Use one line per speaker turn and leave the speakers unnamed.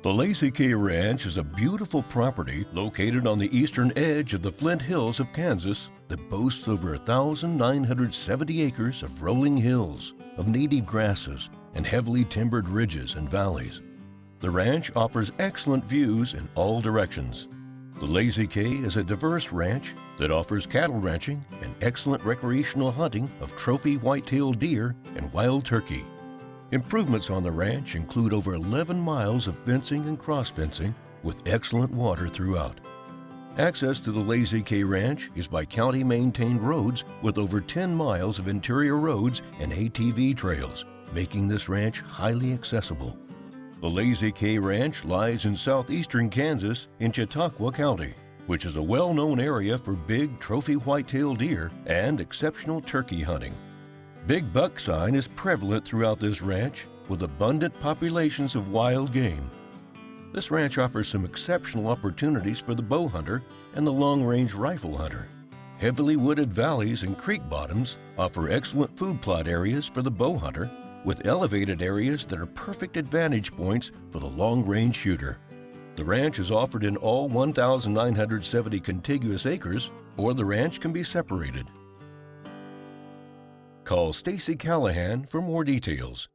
The Lazy K Ranch is a beautiful property located on the eastern edge of the Flint Hills of Kansas that boasts over 1,970 acres of rolling hills, of native grasses, and heavily timbered ridges and valleys. The ranch offers excellent views in all directions. The Lazy K is a diverse ranch that offers cattle ranching and excellent recreational hunting of trophy whitetail deer and wild turkey. Improvements on the ranch include over 11 miles of fencing and cross-fencing with excellent water throughout. Access to the Lazy K Ranch is by county-maintained roads with over 10 miles of interior roads and ATV trails, making this ranch highly accessible. The Lazy K Ranch lies in southeastern Kansas in Chautauqua County, which is a well-known area for big trophy whitetail deer and exceptional turkey hunting. Big buck sign is prevalent throughout this ranch with abundant populations of wild game. This ranch offers some exceptional opportunities for the bow hunter and the long-range rifle hunter. Heavily wooded valleys and creek bottoms offer excellent food plot areas for the bow hunter, with elevated areas that are perfect advantage points for the long-range shooter. The ranch is offered in all 1,970 contiguous acres, or the ranch can be separated. Call Stacy Callahan for more details.